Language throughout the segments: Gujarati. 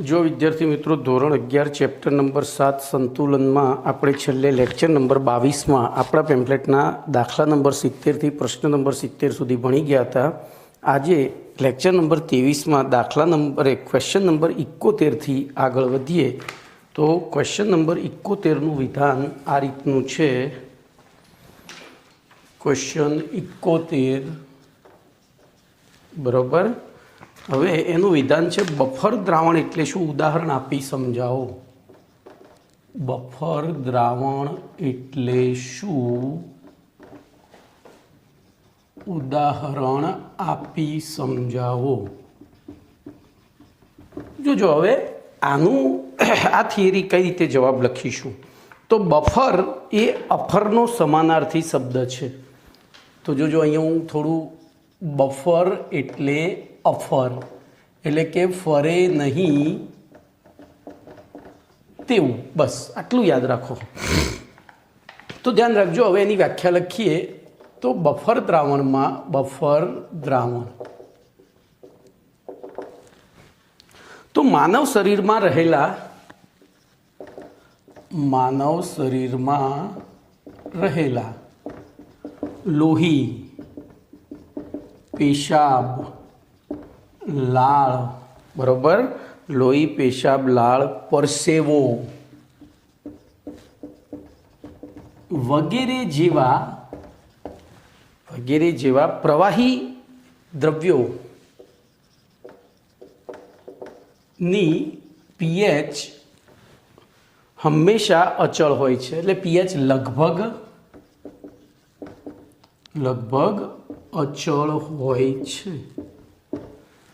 जो विद्यार्थी मित्रों धोरण 11 चैप्टर नंबर 7 संतुलन में આપણે છેલ્લે લેક્ચર નંબર 22 માં આપણા પેમ્ફલેટના દાખલા નંબર 70 થી પ્રશ્ન નંબર 70 સુધી ભણી ગયા હતા। આજે લેક્ચર નંબર 23 માં દાખલા નંબર ક્વેશ્ચન નંબર 71 થી આગળ વધીએ તો ક્વેશ્ચન નંબર 71 નું વિધાન આ રીતનું છે। ક્વેશ્ચન 71 બરોબર। હવે એનું વિધાન છે બફર દ્રાવણ એટલે શું ઉદાહરણ આપી સમજાવો। બફર દ્રાવણ એટલે શું ઉદાહરણ આપી સમજાવો। જોજો હવે આનું આ થિયરી કઈ રીતે જવાબ લખીશું તો બફર એ અફરનો સમાનાર્થી શબ્દ છે। તો જોજો અહીંયા હું થોડું બફર એટલે અફર એટલે કે ફરે નહીં તેવું, બસ આટલું યાદ રાખો। તો ધ્યાન રાખજો। હવે એની વ્યાખ્યા લખીએ તો બફર દ્રાવણમાં બફર દ્રાવણ તો માનવ શરીરમાં રહેલા લોહી, પેશાબ, લાળ, બરોબર, લોહી, પેશાબ, લાળ, પરસેવો વગેરે જેવા પ્રવાહી દ્રવ્યો ની પીએચ હંમેશા અચળ હોય છે। એટલે પીએચ લગભગ અચળ હોય છે,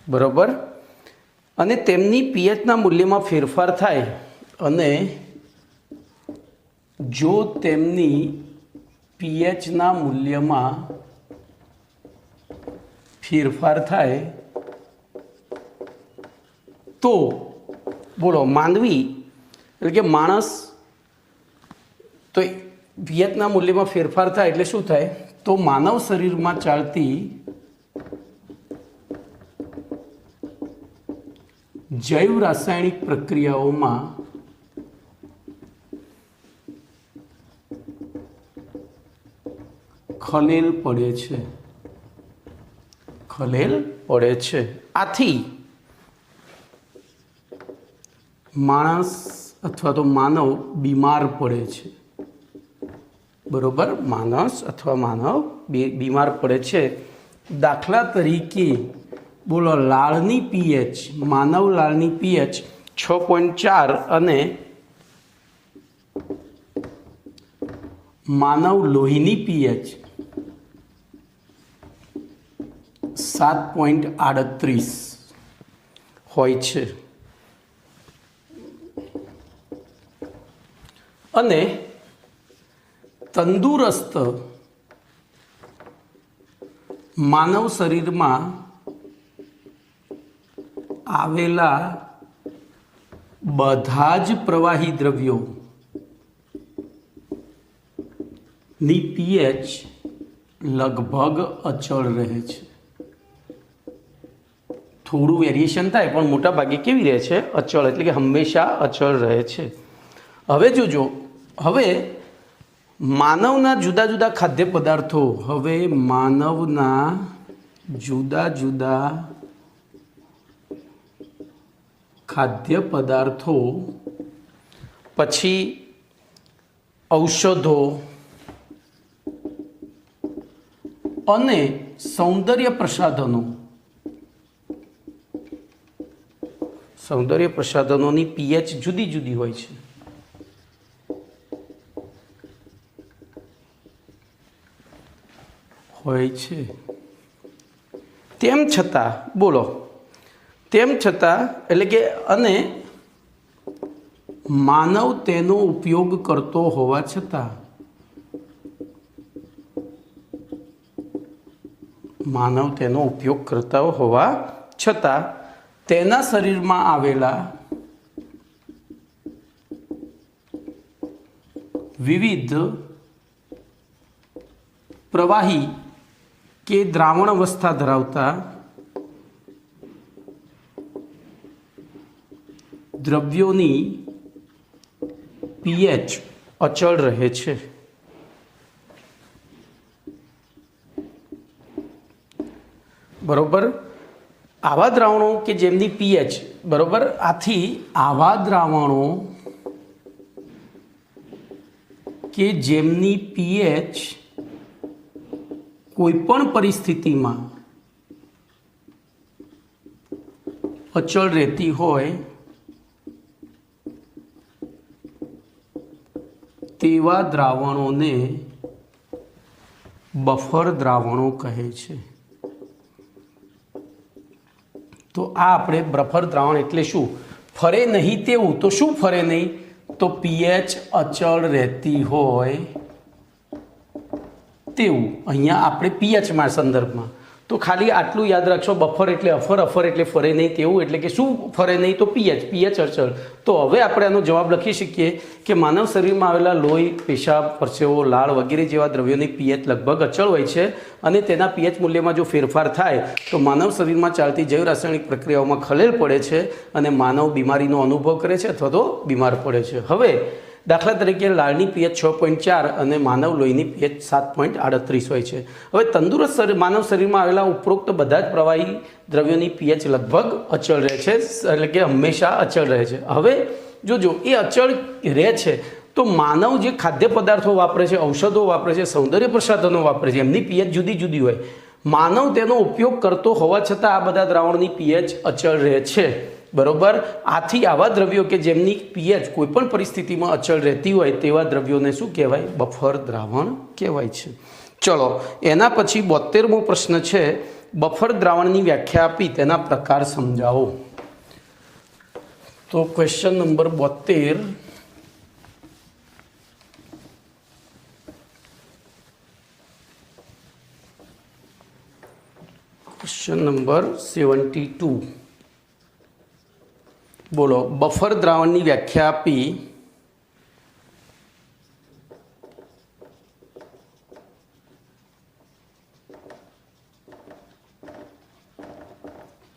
બરાબર। અને તેમની પીએચના મૂલ્યમાં ફેરફાર થાય અને જો તેમની પીએચના મૂલ્યમાં ફેરફાર થાય તો બોલો માનવી એટલે કે માણસ તો પીએચના મૂલ્યમાં ફેરફાર થાય એટલે શું થાય તો માનવ શરીરમાં ચાલતી જૈવ રાસાયણિક પ્રક્રિયાઓમાં ખલેલ પડે છે। આથી માણસ અથવા તો માનવ બીમાર પડે છે, બરોબર। માણસ અથવા માનવ બીમાર પડે છે। દાખલા તરીકે બોલો લાળની પીએચ, માનવ લાળની પીએચ 6.4 અને માનવ લોહીની પીએચ 7.38 હોય છે। અને તંદુરસ્ત માનવ શરીરમાં આવેલા બધા જ પ્રવાહી દ્રવ્યો ની પીએચ લગભગ અચળ રહે છે। થોડું વેરિએશન થાય પણ મોટા ભાગે કેવી રહે છે અચળ, એટલે કે હંમેશા અચળ રહે છે। હવે જોજો, હવે માનવના જુદા જુદા ખાદ્ય પદાર્થો, હવે માનવના જુદા જુદા ખાદ્ય પદાર્થો, પછી ઔષધો અને સૌંદર્ય પ્રસાધનોની પીએચ જુદી જુદી હોય છે। તેમ છતાં બોલો, તેમ છતાં એટલે કે અને માનવ તેનો ઉપયોગ કરતો હોવા છતાં તેના શરીરમાં આવેલા વિવિધ પ્રવાહી કે દ્રાવણ અવસ્થા ધરાવતા દ્રવ્યોની પીએચ અચળ રહે છે। બરોબર, આવા દ્રાવણો કે જેમની પીએચ, બરોબર, આથી આવા દ્રાવણો કે જેમની પીએચ કોઈપણ પરિસ્થિતિમાં અચળ રહેતી હોય તેવા દ્રાવણોને બફર દ્રાવણો કહે છે। તો આ આપણે બફર દ્રાવણ એટલે શું? ફરે નહીં તેવું। તો શું ફરે નહીં? તો પીએચ અચળ રહેતી હોય તેવું। અહીંયા આપણે પીએચમાં સંદર્ભમાં તો ખાલી આટલું યાદ રાખશો, બફર એટલે અફર, અફર એટલે ફરે નહીં તેવું, એટલે કે શું ફરે નહીં? તો પીએચ, પીએચ અચળ। તો હવે આપણે આનો જવાબ લખી શકીએ કે માનવ શરીરમાં આવેલા લોહી, પેશાબ, પરસેવો, લાળ વગેરે જેવા દ્રવ્યોની પીએચ લગભગ અચળ હોય છે અને તેના પીએચ મૂલ્યમાં જો ફેરફાર થાય તો માનવ શરીરમાં ચાલતી જૈવ રાસાયણિક પ્રક્રિયાઓમાં ખલેલ પડે છે અને માનવ બીમારીનો અનુભવ કરે છે અથવા તો બીમાર પડે છે। હવે દાખલા તરીકે લાળની પીએચ 6.4 અને માનવ લોહીની પીએચ 7.38 હોય છે। હવે તંદુરસ્ત માનવ શરીરમાં આવેલા ઉપરોક્ત બધા જ પ્રવાહી દ્રવ્યોની પીએચ લગભગ અચળ રહે છે, એટલે કે હંમેશા અચળ રહે છે। હવે જોજો, એ અચળ રહે છે તો માનવ જે ખાદ્ય પદાર્થો વાપરે છે, ઔષધો વાપરે છે, સૌંદર્ય પ્રસાધનો વાપરે છે, એમની પીએચ જુદી જુદી હોય। માનવ તેનો ઉપયોગ કરતો હોવા છતાં આ બધા દ્રાવણની પીએચ અચળ રહે છે। બરોબર, આથી આવા દ્રવ્યો કે જેમની પીએચ કોઈપણ પરિસ્થિતિમાં અચળ રહેતી હોય તેવા દ્રવ્યોને શું કહેવાય? બફર દ્રાવણ કહેવાય છે। ચલો, એના પછી 72મો પ્રશ્ન છે, બફર દ્રાવણની વ્યાખ્યા આપી તેના પ્રકાર સમજાવો। તો ક્વેશ્ચન નંબર 72, ક્વેશ્ચન નંબર 72, બોલો, બફર દ્રાવણની વ્યાખ્યા આપી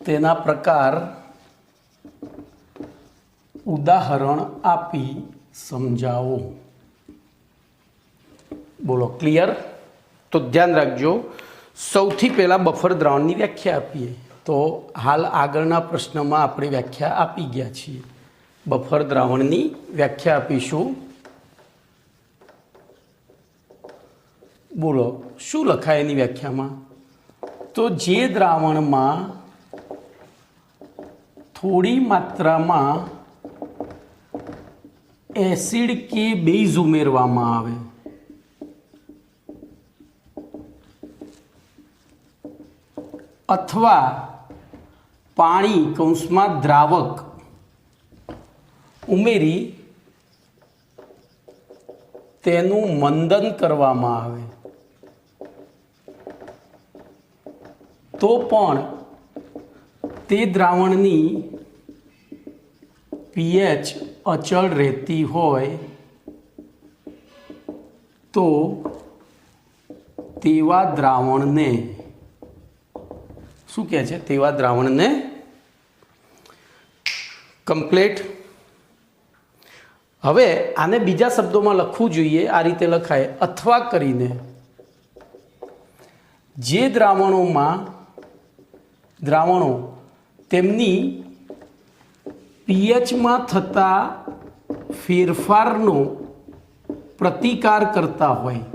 તેના પ્રકાર ઉદાહરણ આપી સમજાવો। બોલો, ક્લિયર? તો ધ્યાન રાખજો, સૌથી પહેલાં બફર દ્રાવણની વ્યાખ્યા આપીએ। તો હાલ આગળના પ્રશ્નમાં આપણે વ્યાખ્યા આપી ગયા છીએ। બફર દ્રાવણની વ્યાખ્યા આપીશું। બોલો, શું લખાય એની વ્યાખ્યામાં? તો જે દ્રાવણમાં થોડી માત્રામાં એસિડ કે બેઝ ઉમેરવામાં આવે અથવા પાણી કૌંસમાં દ્રાવક ઉમેરી તેનું મંદન કરવામાં આવે તો પણ તે દ્રાવણની પીએચ અચળ રહેતી હોય તો તેવા દ્રાવણને શું કહે છે? તેવા દ્રાવણને કમ્પ્લીટ। હવે આને બીજા શબ્દોમાં લખવું જોઈએ, આ રીતે લખાય, અથવા કરીને જે દ્રાવણો તેમની પીએચમાં થતા ફેરફારનો પ્રતિકાર કરતા હોય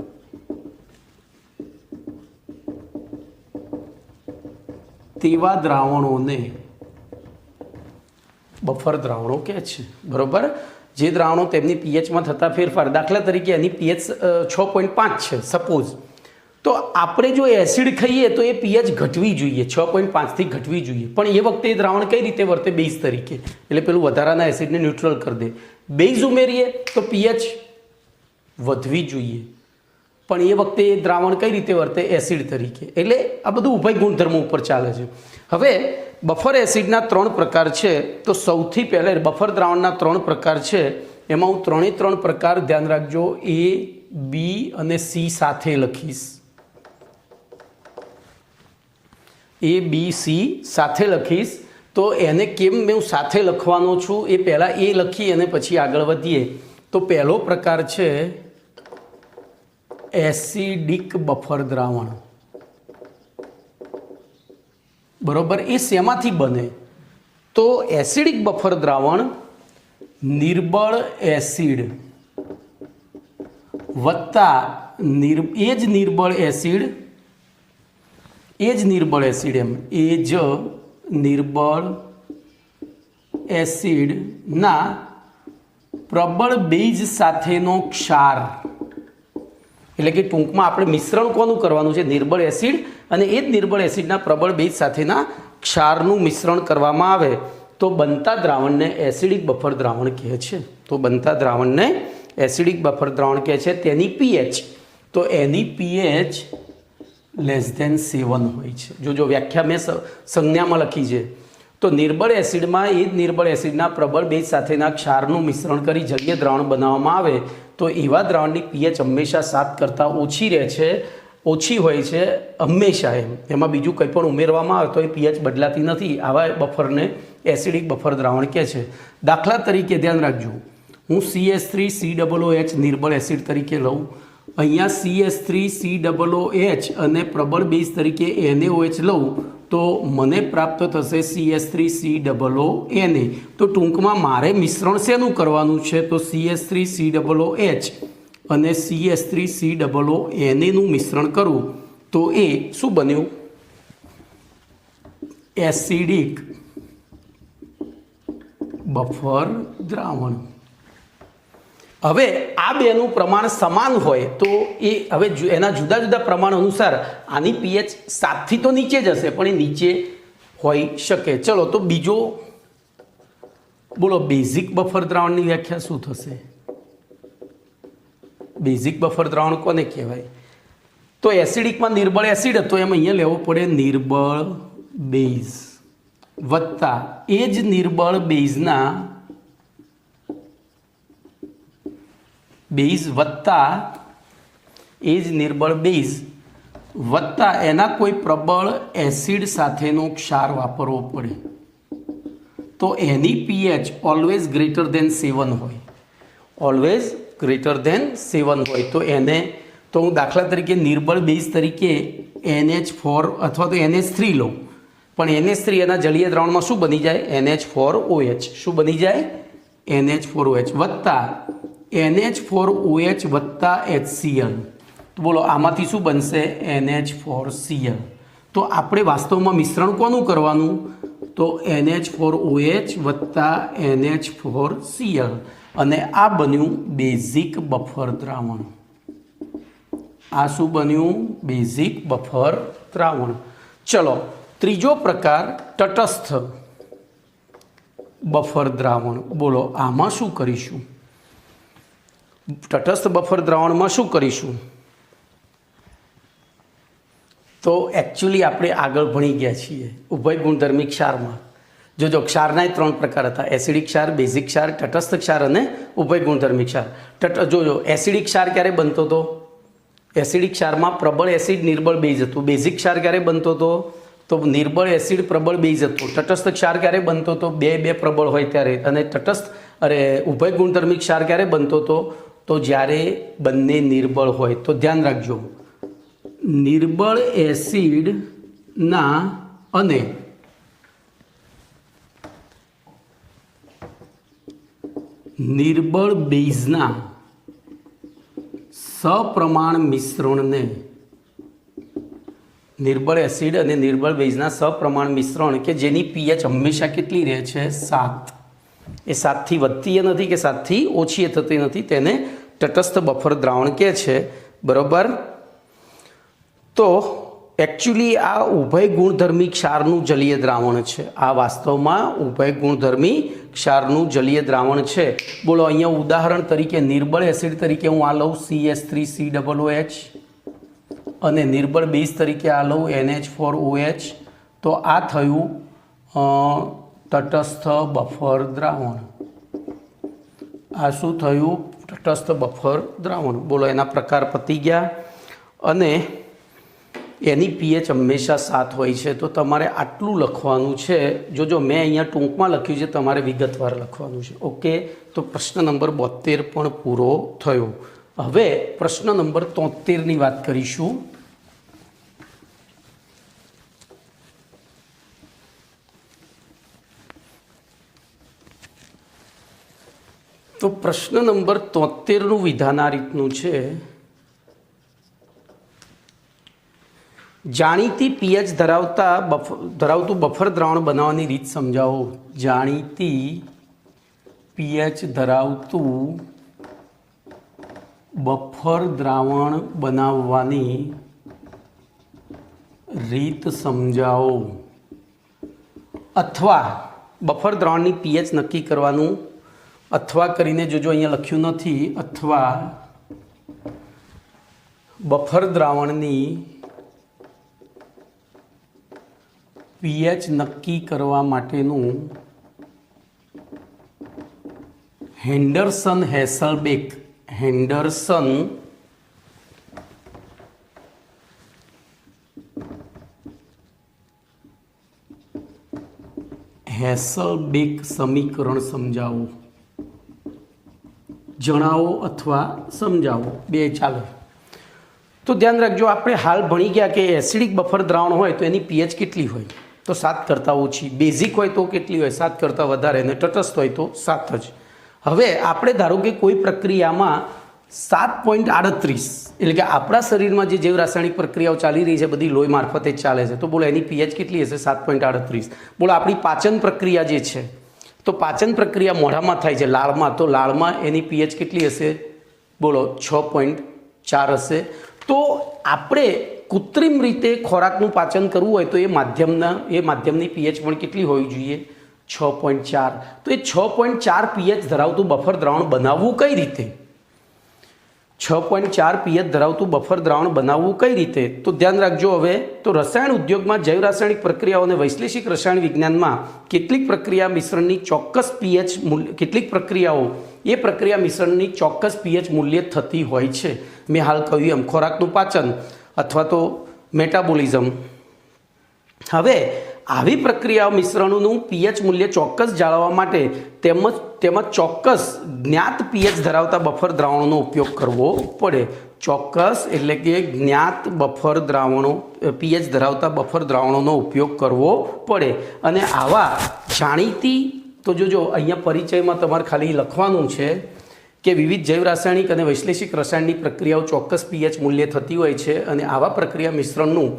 તેવા દ્રાવણોને બફર દ્રાવણો કહે છે। બરોબર, જે દ્રાવણો તેમની પીએચમાં થતા ફેરફાર, દાખલા તરીકે એની પીએચ 6.5 છે સપોઝ, તો આપણે જો એસિડ ખાઈએ તો એ પીએચ ઘટવી જોઈએ, 6.5થી ઘટવી જોઈએ, પણ એ વખતે એ દ્રાવણ કઈ રીતે વર્તે? બેઝ તરીકે, એટલે પેલું વધારાના એસિડને ન્યુટ્રલ કરી દે। બેઝ ઉમેરીએ તો પીએચ વધવી જોઈએ, પણ એ વખતે એ દ્રાવણ કઈ રીતે વર્તે? એસિડ તરીકે। એટલે આ બધું ઉભય ગુણધર્મો ઉપર ચાલે છે। હવે બફર એસિડના 3 પ્રકાર છે। તો સૌથી પહેલાં બફર દ્રાવણના 3 પ્રકાર છે, એમાં હું 3 પ્રકાર ધ્યાન રાખજો, A, B અને C સાથે લખીશ। A, B, C સાથે લખીશ। તો એને કેમ મેં સાથે લખવાનો છું એ પહેલાં એ લખી અને પછી આગળ વધીએ. તો પહેલો પ્રકાર છે એસિડિક બફર દ્રાવણ. બરોબર. એ શેમાંથી બને? તો એસિડિક બફર દ્રાવણ નિર્બળ એસિડ વત્તા એ જ નિર્બળ એસિડ એસિડના પ્રબળ બેઝ સાથેનો ક્ષાર. એટલે કે ટૂંકમાં આપણે મિશ્રણ કોનું કરવાનું છે? નિર્બળ એસિડ અને એ જ નિર્બળ એસિડના પ્રબળ બેઝ સાથેના ક્ષારનું મિશ્રણ કરવામાં આવે તો બનતા દ્રાવણને એસિડિક બફર દ્રાવણ કહે છે. તેની પીએચ, તો એની પીએચ <7 હોય છે. જો વ્યાખ્યા મેં સંજ્ઞામાં લખી છે. તો નિર્બળ એસિડમાં એ જ નિર્બળ એસિડના પ્રબળ બેઝ સાથેના ક્ષારનું મિશ્રણ કરી જલીય દ્રાવણ બનાવવામાં આવે તો એવા દ્રાવણની પીએચ હંમેશા 7 કરતાં ઓછી હોય છે હંમેશા. એમાં બીજું કંઈ પણ ઉમેરવામાં આવે તો એ પીએચ બદલાતી નથી. આવા બફરને એસિડિક બફર દ્રાવણ કહે છે. દાખલા તરીકે ધ્યાન રાખજો, હું CH3COOH નિર્બળ એસિડ તરીકે લઉં, અહીંયા CH3COOH અને પ્રબળ બેઝ તરીકે NaOH લઉં તો મને પ્રાપ્ત થશે CH3COONA. તો ટૂંકમાં મારે મિશ્રણ શેનું કરવાનું છે? તો CH3COOH અને CH3COONA નું મિશ્રણ કરું તો એ શું બન્યું? એસિડિક બફર દ્રાવણ. હવે આ બેનું પ્રમાણ સમાન હોય તો એ હવે એના જુદા જુદા પ્રમાણ અનુસાર આની પીએચ 7 થી તો નીચે જ હશે, પણ એ નીચે હોઈ શકે. ચલો તો બીજો બોલો, બેઝિક બફર દ્રાવણની વ્યાખ્યા શું થશે? બેઝિક બફર દ્રાવણ કોને કહેવાય? તો એસિડિકમાં નિર્બળ એસિડ હતો, એમ અહીંયા લેવો પડે નિર્બળ બેઝ વત્તા એ જ નિર્બળ બેઝના વત્તા એના કોઈ પ્રબળ એસિડ સાથેનો ક્ષાર વાપરવો પડે તો એની પીએચ ઓલવેઝ ગ્રેટર ધેન 7 હોય. તો એને તો હું દાખલા તરીકે નિર્બળ બેઝ તરીકે NH4 અથવા તો NH3 લઉં, પણ NH3 એના જલીય દ્રાવણમાં શું બની જાય? NH4OH. શું બની જાય? NH4OH વત્તા NH4OH વત્તા HCl. તો બોલો આમાંથી શું બનશે? NH4Cl. તો આપણે વાસ્તવમાં મિશ્રણ કોનું કરવાનું? તો NH4OH વત્તા NH4Cl અને આ બન્યું બેઝિક બફર દ્રાવણ. આ શું બન્યું? બેઝિક બફર દ્રાવણ. ચલો ત્રીજો પ્રકાર તટસ્થ બફર દ્રાવણ. બોલો આમાં શું કરીશું? તટસ્થ બફર દ્રાવણમાં શું કરીશું? તો એકચ્યુઅલી આપણે આગળ ભણી ગયા છીએ ઉભય ગુણધર્મી ક્ષારમાં. જો ક્ષારના 3 પ્રકાર હતા: એસિડિક ક્ષાર, બેઝિક ક્ષાર, તટસ્થ ક્ષાર અને ઉભય ગુણધર્મી ક્ષાર. એસિડિક ક્ષાર ક્યારે બનતો હતો? એસિડિક ક્ષારમાં પ્રબળ એસિડ નિર્બળ બેઝ હતું. બેઝિક ક્ષાર ક્યારે બનતો હતો? તો નિર્બળ એસિડ પ્રબળ બેઝ હતો. તટસ્થ ક્ષાર ક્યારે બનતો હતો? બે પ્રબળ હોય ત્યારે. અને ઉભય ગુણધર્મી ક્ષાર ક્યારે બનતો હતો? તો જ્યારે બંને નિર્બળ હોય. તો ધ્યાન રાખજો, નિર્બળ એસિડના અને નિર્બળ બેઝના સપ્રમાણ મિશ્રણને નિર્બળ એસિડ અને નિર્બળ બેઝના સપ્રમાણ મિશ્રણ કે જેની પીએચ હંમેશા કેટલી રહે છે? 7. એ 7 થી વધતી નથી કે 7 થી ઓછી થતી નથી, તેને તટસ્થ બફર દ્રાવણ કહે છે. બરોબર. તો એકચ્યુઅલી આ ઉભય ગુણધર્મી ક્ષારનું જલીય દ્રાવણ છે. આ વાસ્તવમાં ઉભય ગુણધર્મી ક્ષારનું જલીય દ્રાવણ છે. બોલો અહીંયા ઉદાહરણ તરીકે નિર્બળ એસિડ તરીકે હું આ લઉં CH3COOH અને નિર્બળ બેઝ તરીકે આ લઉં NH4OH. તો આ થયું તટસ્થ બફર દ્રાવણ. આ શું થયું? તટસ્થ બફર દ્રાવણ. બોલો એના પ્રકાર પતી ગયા. અને એની પીએચ હંમેશા 7 હોય છે। તો તમારે આટલું લખવાનું છે। જો મેં અહીંયા ટૂંકમાં લખ્યું છે, તમારે વિગતવાર લખવાનું છે। ઓકે, તો પ્રશ્ન નંબર 72 પણ પૂરો થયો। હવે પ્રશ્ન નંબર 73ની વાત કરીશું। તો પ્રશ્ન નંબર 73નું વિધાન આ રીતનું છે। જાણીતી પીએચ ધરાવતું બફર દ્રાવણ બનાવવાની રીત સમજાવો। જાણીતી પીએચ ધરાવતું બફર દ્રાવણ બનાવવાની રીત સમજાવો। અથવા બફર દ્રાવણની પીએચ નક્કી કરવાનું, અથવા કરીને જોજો અહીંયા લખ્યું નથી, અથવા બફર દ્રાવણની પીએચ નક્કી કરવા માટેનું હેન્ડરસન હેસલબેક સમીકરણ સમજાવો। જણાવો અથવા સમજાવો, બે ચાલે। તો ધ્યાન રાખજો, આપણે હાલ ભણી ગયા કે એસિડિક બફર દ્રાવણ હોય તો એની પીએચ કેટલી હોય? તો 7 કરતાં ઓછી। બેઝિક હોય તો કેટલી હોય? 7 કરતાં વધારે। અને તટસ્થ હોય તો 7 જ। હવે આપણે ધારો કે કોઈ પ્રક્રિયામાં 7.38, એટલે કે આપણા શરીરમાં જે જૈવ રાસાયણિક પ્રક્રિયાઓ ચાલી રહી છે બધી લોહી મારફતે જ ચાલે છે, તો બોલો એની પીએચ કેટલી હશે? 7.38। બોલો આપણી પાચન પ્રક્રિયા જે છે, તો પાચન પ્રક્રિયા મોઢામાં થાય છે, લાળમાં, તો લાળમાં એની પીએચ કેટલી હશે? બોલો 6.4 હશે। તો આપણે કૃત્રિમ રીતે ખોરાકનું પાચન કરવું હોય તો એ માધ્યમની પીએચ પણ કેટલી હોવી જોઈએ? 6.4। તો એ 6.4 પીએચ ધરાવતું બફર દ્રાવણ બનાવવું કઈ રીતે? 6.4 પીએચ ધરાવતું બફર દ્રાવણ બનાવવું કઈ રીતે? તો ધ્યાન રાખજો। હવે તો રસાયણ ઉદ્યોગમાં જૈવ રાસાયણિક પ્રક્રિયાઓ અને વૈશ્લેષિક રસાયણ વિજ્ઞાનમાં કેટલીક પ્રક્રિયા મિશ્રણની ચોક્કસ પીએચ કેટલીક પ્રક્રિયાઓ એ પ્રક્રિયા મિશ્રણની ચોક્કસ પીએચ મૂલ્ય થતી હોય છે। મેં હાલ કહ્યું એમ ખોરાકનું પાચન અથવા તો મેટાબોલિઝમ। હવે આવી પ્રક્રિયાઓ મિશ્રણોનું પીએચ મૂલ્ય ચોક્કસ જાળવવા માટે તેમાં ચોક્કસ જ્ઞાત પીએચ ધરાવતા બફર દ્રાવણોનો ઉપયોગ કરવો પડે। ચોક્કસ એટલે કે જ્ઞાત બફર દ્રાવણો, પીએચ ધરાવતા બફર દ્રાવણોનો ઉપયોગ કરવો પડે। અને આવા જાણીતી, તો જોજો અહીંયા પરિચયમાં તમારે ખાલી લખવાનું છે કે વિવિધ જૈવ રાસાયણિક અને વૈશ્લેષિક રસાયણની પ્રક્રિયાઓ ચોક્કસ પીએચ મૂલ્ય થતી હોય છે, અને આવા પ્રક્રિયા મિશ્રણનું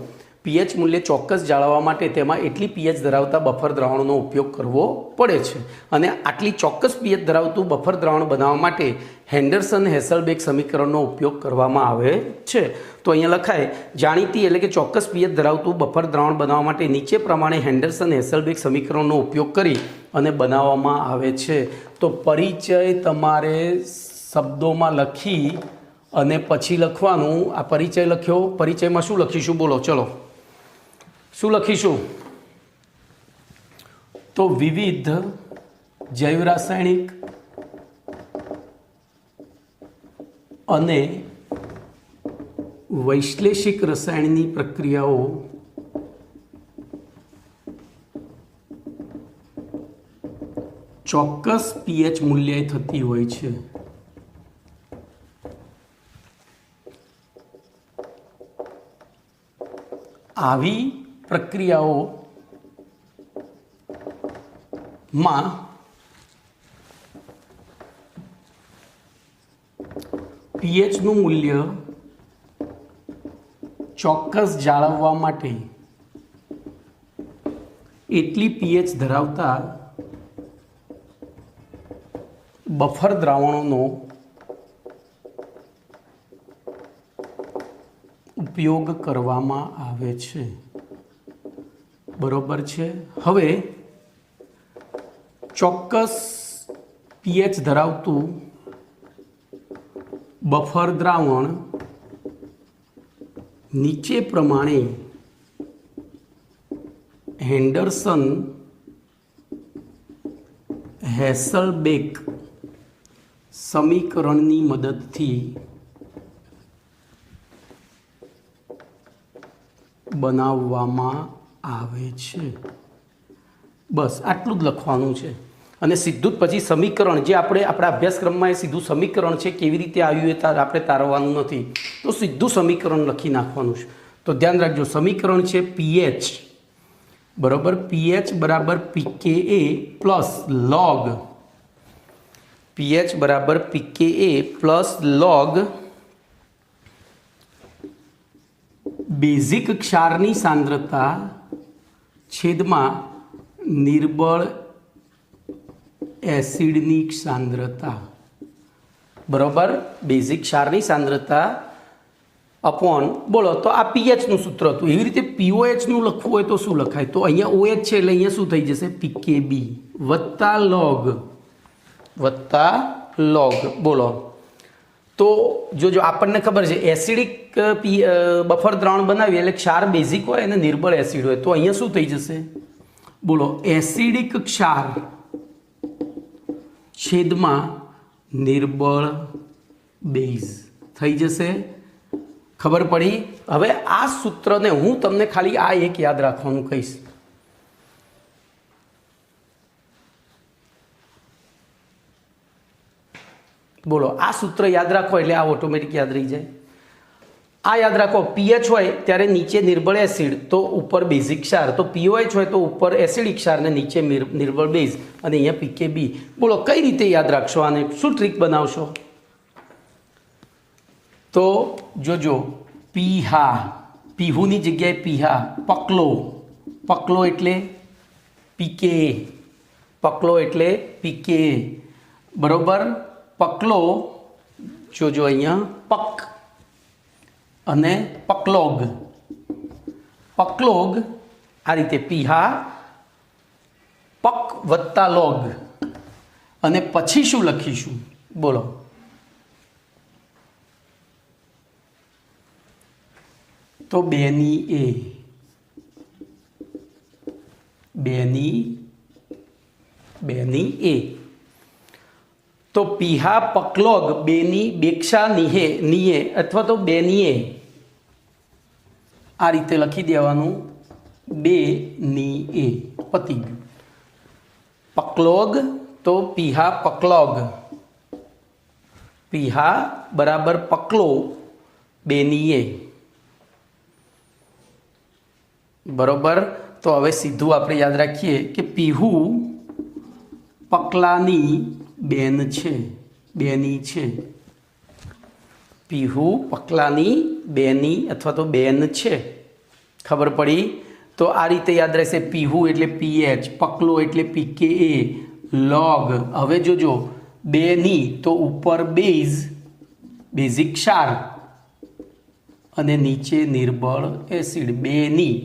પીએચ મૂલ્ય ચોક્કસ જાળવવા માટે તેમાં એટલી પીએચ ધરાવતા બફર દ્રાવણોનો ઉપયોગ કરવો પડે છે। અને આટલી ચોક્કસ પીએચ ધરાવતું બફર દ્રાવણ બનાવવા માટે હેન્ડરસન-હેસલબેક સમીકરણનો ઉપયોગ કરવામાં આવે છે। તો અહીંયા લખાય જાણીતી એટલે કે ચોક્કસ પીએચ ધરાવતું બફર દ્રાવણ બનાવવા માટે નીચે પ્રમાણે હેન્ડરસન-હેસલબેક સમીકરણનો ઉપયોગ કરી અને બનાવવામાં આવે છે। તો પરિચય તમારે શબ્દોમાં લખી અને પછી લખવાનું। આ પરિચય લખ્યો, પરિચયમાં શું લખીશું? બોલો ચલો, શું લખીશું? તો વિવિધ જૈવ રાસાયણિક અને વૈશ્લેષિક રસાયણની પ્રક્રિયાઓ ચોક્કસ પીએચ મૂલ્યે થતી હોય છે। આવી પ્રક્રિયાઓમાં પીએચનું મૂલ્ય ચોક્કસ જાળવવા માટે એટલી પીએચ ધરાવતા બફર દ્રાવણોનો ઉપયોગ કરવામાં આવે છે। બરોબર છે। હવે ચોક્કસ પીએચ ધરાવતું બફર દ્રાવણ નીચે પ્રમાણે હેન્ડરસન-હેસલબેક સમીકરણની મદદથી બનાવવામાં આવે છે. બસ આટલું જ લખવાનું છે અને સીધું જ પછી સમીકરણ જે આપણે આપણા અભ્યાસક્રમમાં એ સીધું સમીકરણ છે કેવી રીતે આવ્યું એ આપણે તારવવાનું નથી, તો સીધું સમીકરણ લખી નાખવાનું છે. તો ધ્યાન રાખજો, સમીકરણ છે પીએચ બરાબર પીએચ બરાબર પીકે પ્લસ લોગ પીએચ બરાબર પીકે પ્લસ લોગ બેઝિક ક્ષારની સાંદ્રતા છેદમાં નિર્બળ એસિડની સાંદ્રતા બરાબર બેઝિક ક્ષારની સાંદ્રતા અપોન બોલો. તો આ પીએચનું સૂત્ર હતું. એવી રીતે પીઓએચનું લખવું હોય તો શું લખાય? તો અહીંયા ઓએચ છે એટલે અહીંયા શું થઈ જશે? પીકેબી વત્તા લોગ બોલો. તો જો આપણને ખબર છે એસિડિક બફર દ્રાવણ બનાવીએ એટલે ક્ષાર બેઝિક હોય અને નિર્બળ એસિડ હોય, તો અહીંયા શું થઈ જશે? બોલો એસિડિક ક્ષાર છેદમાં નિર્બળ બેઝ થઈ જશે. ખબર પડી? હવે આ સૂત્રને હું તમને ખાલી આ એક યાદ રાખવાનું કહીશ. બોલો આ સૂત્ર યાદ રાખો એટલે આ ઓટોમેટિક યાદ રહી જાય. આ યાદ રાખો, પીએચ હોય ત્યારે નીચે નિર્બળ એસિડ તો ઉપર બેઝિક ક્ષાર, તો પીઓએચ હોય તો ઉપર એસિડિક ક્ષાર ને નીચે નિર્બળ બેઝ અને અહીંયા પીકેબી. બોલો કઈ રીતે યાદ રાખશો આને? શું ટ્રીક બનાવશો? તો જોજો પીહુની જગ્યાએ પીહા, પકલો એટલે પીકે બરોબર. પકલો જોજો અહીંયા પક અને પકલોગ આ રીતે પીહા પક વત્તા લોગ અને પછી શું લખીશું? બોલો તો બેની એ તો પીહા પકલોગ બેની બેક્ષા નીએ અથવા તો બેનીએ આ રીતે લખી દેવાનું. બેની એ પતી ગયું. પકલોગ તો પીહા પકલોગ, પીહા બરાબર પકલો બેની એ બરોબર. તો હવે સીધું આપણે યાદ રાખીએ કે પીહુ પકલાની બેની છે. પીહુ પકલાની બેની અથવા તો બેન છે. ખબર પડી? તો આ રીતે યાદ રહેશે. પીહુ એટલે પીએચ, પકલો એટલે પીકે લોગ. હવે જોજો બેની તો ઉપર બેઝિક ક્ષાર અને નીચે નિર્બળ એસિડ. બેની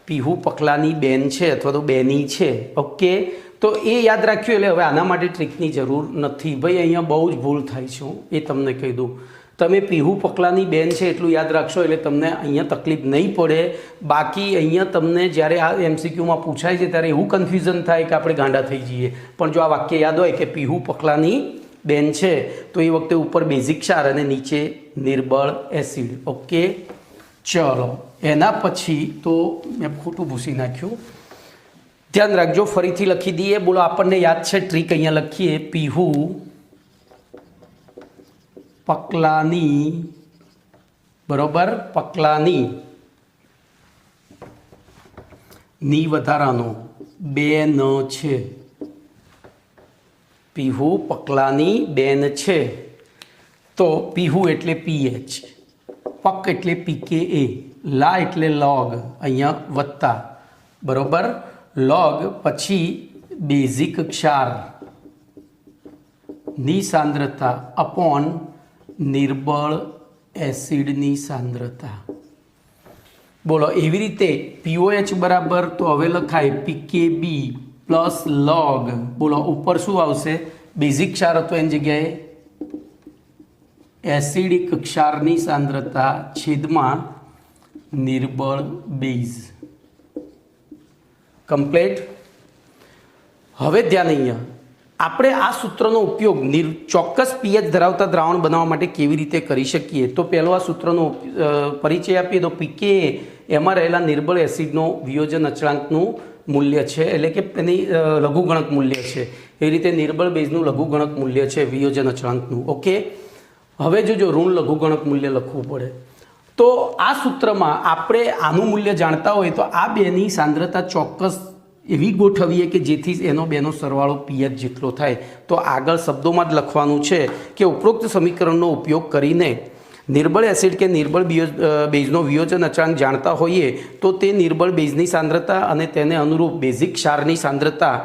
પીહુ પકલાની બેન છે અથવા તો બેની છે. ઓકે, તો એ યાદ રાખ્યું એટલે હવે આના માટે ટ્રીકની જરૂર નથી. ભાઈ અહીંયા બહુ જ ભૂલ થાય છે, એ તમને કહી દઉં. તમે પીહુ પકલાની બેન છે એટલું યાદ રાખશો એટલે તમને અહીંયા તકલીફ નહીં પડે. બાકી અહીંયા તમને જ્યારે આ એમસીક્યુમાં પૂછાય છે ત્યારે એવું કન્ફ્યુઝન થાય કે આપણે ગાંડા થઈ જઈએ. પણ જો આ વાક્ય યાદ હોય કે પીહુ પકલાની બેન છે તો એ વખતે ઉપર બેઝિક ક્ષાર અને નીચે નિર્બળ એસિડ. ઓકે ચલો, એના પછી તો મેં ખોટું ભૂસી નાખ્યું. ધ્યાન રાખજો, ફરીથી લખી દઈએ. બોલો આપણને યાદ છે ટ્રીક, અહીંયા લખીએ. પીહુ પકલાની બરોબર, પકલાની ની વધારાનો બેન છે. પીહુ પકલાની બેન છે. તો પીહુ એટલે પીએચ, પક એટલે પીકે, લા એટલે લોગ, અહીંયા વત્તા બરોબર. લોગ પછી બેઝિક ક્ષાર ની સાંદ્રતા અપોન નિર્બળ એસિડની સાંદ્રતા. બોલો એવી રીતે પીઓએચ બરાબર તો હવે લખાય પીકેબી પ્લસ લોગ. બોલો ઉપર શું આવશે? બેઝિક ક્ષાર હતો એની જગ્યાએ એસિડિક ક્ષારની સાંદ્રતા છેદમાં નિર્બળ બેઝ. કમ્પ્લીટ. હવે ધ્યાન અહીંયા આપણે આ સૂત્રનો ઉપયોગ ચોક્કસ પીએચ ધરાવતા દ્રાવણ બનાવવા માટે કેવી રીતે કરી શકીએ? તો પહેલો આ સૂત્રનો પરિચય આપીએ તો પીકે એમાં રહેલા નિર્બળ એસિડનો વિયોજન અચળાંકનું મૂલ્ય છે, એટલે કે એની લઘુગણક મૂલ્ય છે. એ રીતે નિર્બળ બેઝનું લઘુગણક મૂલ્ય છે વિયોજન અચળાંકનું. ઓકે, હવે જો ઋણ લઘુગણક મૂલ્ય લખવું પડે તો આ સૂત્રમાં આપણે આનું મૂલ્ય જાણતા હોય તો આ બેની સાંદ્રતા ચોક્કસ એવી ગોઠવીએ કે જેથી એનો બેનો સરવાળો પીએચ જેટલો થાય. તો આગળ શબ્દોમાં જ લખવાનું છે કે ઉપરોક્ત સમીકરણનો ઉપયોગ કરીને નિર્બળ એસિડ કે નિર્બળ બેઝનો વિયોજન અચળાંક જાણતા હોઈએ તો તે નિર્બળ બેઝની સાંદ્રતા અને તેને અનુરૂપ બેઝિક ક્ષારની સાંદ્રતા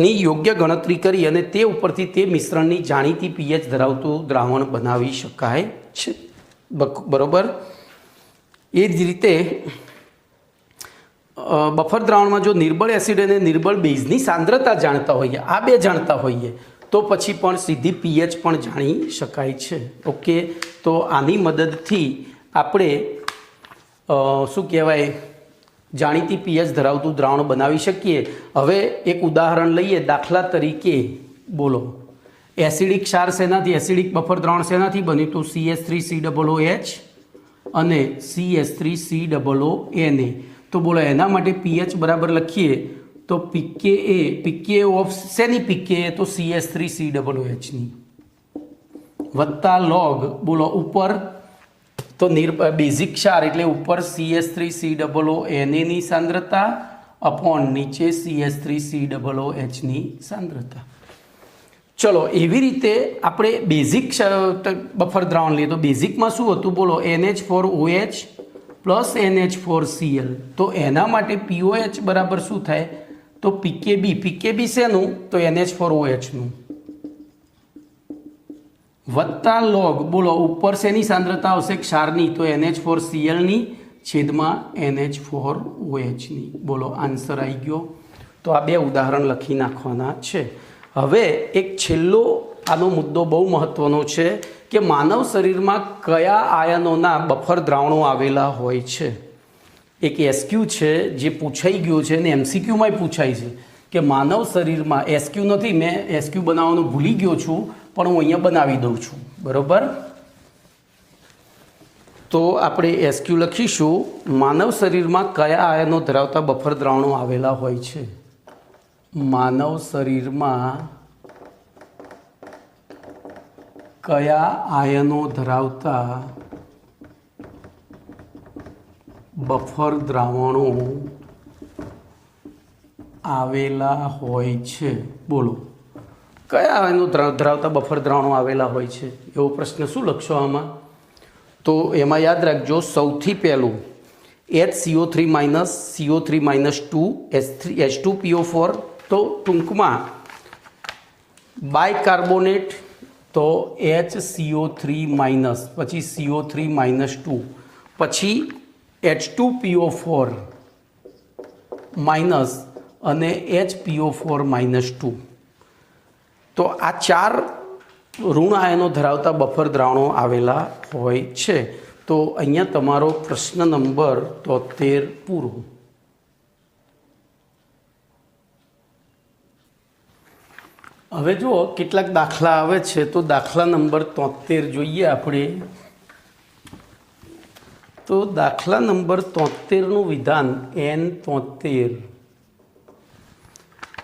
ની યોગ્ય ગણતરી કરી અને તે ઉપરથી તે મિશ્રણની જાણીતી પીએચ ધરાવતું દ્રાવણ બનાવી શકાય છે. બરોબર. એ જ રીતે બફર દ્રાવણમાં જો નિર્બળ એસિડ અને નિર્બળ બેઝની સાંદ્રતા જાણતા હોઈએ, આ બે જાણતા હોઈએ તો પછી પણ સીધી પીએચ પણ જાણી શકાય છે. ઓકે, તો આની મદદથી આપણે શું કહેવાય જાણીતી પીએચ ધરાવતું દ્રાવણ બનાવી શકીએ. હવે એક ઉદાહરણ લઈએ. દાખલા તરીકે બોલો, એસિડિક ક્ષાર શેનાથી, એસિડિક બફર દ્રાવણ શેનાથી બન્યું? તો CH3COOH અને CH3COONA. તો બોલો એના માટે પીએચ બરાબર લખીએ તો પીકે ઓફ શેની પીકે? તો CH3COOHની વત્તા લોગ બોલો ઉપર તો બેઝિક ક્ષાર એટલે ઉપર CH3COONAની સાંદ્રતા અપોન નીચે CH3COOHની સાંદ્રતા. ચલો, એવી રીતે આપણે બેઝિક બફર દ્રાવણ લઈએ તો બેઝિકમાં શું હતું? બોલો NH4OH પ્લસ NH4Cl. તો એના માટે POH બરાબર શું થાય? તો પીકેબી શેનું? તો NH4OHનું વત્તા લોગ બોલો ઉપર શેની સાંદ્રતા આવશે? ક્ષારની. તો NH4Clની છેદમાં NH4OHની. બોલો આન્સર આવી ગયો. તો આ બે ઉદાહરણ લખી નાખવાના છે. હવે એક છેલ્લો આનો મુદ્દો બહુ મહત્વનો છે કે માનવ શરીરમાં કયા આયનોના બફર દ્રાવણો આવેલા હોય છે. એક એસક્યુ છે જે પૂછાઈ ગયો છે અને MCQમાંય પૂછાય છે કે માનવ શરીરમાં, એસક્યુ નથી, મેં એસક્યુ બનાવવાનું ભૂલી ગયો છું પણ હું અહીંયા બનાવી દઉં છું. બરોબર, તો આપણે એસક્યુ લખીશું. માનવ શરીરમાં કયા આયનો ધરાવતા બફર દ્રાવણો આવેલા હોય છે? માનવ શરીરમાં કયા આયનો ધરાવતા બફર દ્રાવણો આવેલા હોય છે? બોલો કયા આયનો ધરાવતા બફર દ્રાવણો આવેલા હોય છે? એવો પ્રશ્ન શું લખશો આમાં? તો એમાં યાદ રાખજો, સૌથી પહેલું HCO3 CO3 2 H2PO4. તો ટૂંકમાં બાયકાર્બોનેટ તો HCO3 પછી CO3 2 પછી H2PO4 અને HPO4 2. તો આ ચાર ઋણ આયનો ધરાવતા બફર દ્રાવણો આવેલા હોય છે. તો અહીંયા તમારો પ્રશ્ન નંબર 73 પૂરો. હવે જુઓ કેટલાક દાખલા આવે છે. તો દાખલા નંબર 73 જોઈએ આપણે. તો દાખલા નંબર 73નું વિધાન N73.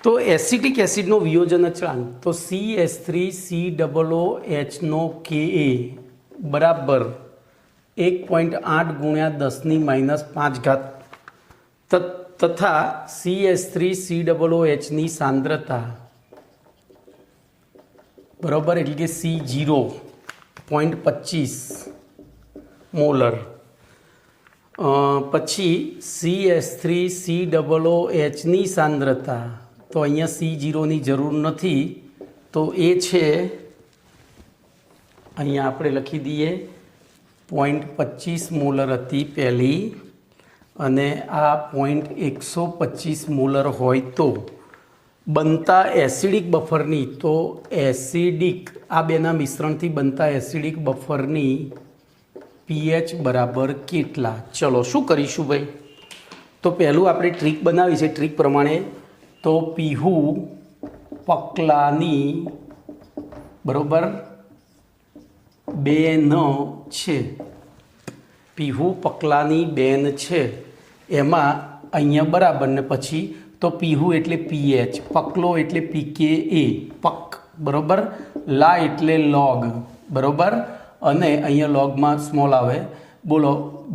તો એસિટિક એસિડનો વિયોજન અચળાંક તો CH3COOH Ka બરાબર 1.8 × 10⁻5 તથા CH3COOHની સાંદ્રતા બરાબર એટલે કે C0.25 મોલર. પછી CH3COOHની સાંદ્રતા તો અહીંયા C0ની જરૂર નથી તો એ છે અહીંયા આપણે લખી દઈએ 0.25 મોલર હતી પહેલી અને આ 0.125 મોલર હોય તો બનતા એસિડિક બફરની તો એસિડિક આ બેના મિશ્રણથી બનતા એસિડિક બફરની પીએચ બરાબર કેટલા? ચલો શું કરીશું ભાઈ? તો પહેલું આપણે ટ્રીક બનાવી છે. ટ્રીક પ્રમાણે તો પીહુ પકલાની બરોબર બેન છે, પીહુ પકલાની બેન છે, એમાં અહીંયા બરાબર ને પછી તો પીહુ એટલે પીએચ, પકલો એટલે પીકે એ પક બરોબર, લા એટલે લોગ બરોબર, અને અહીંયા લોગમાં સ્મોલ આવે. બોલો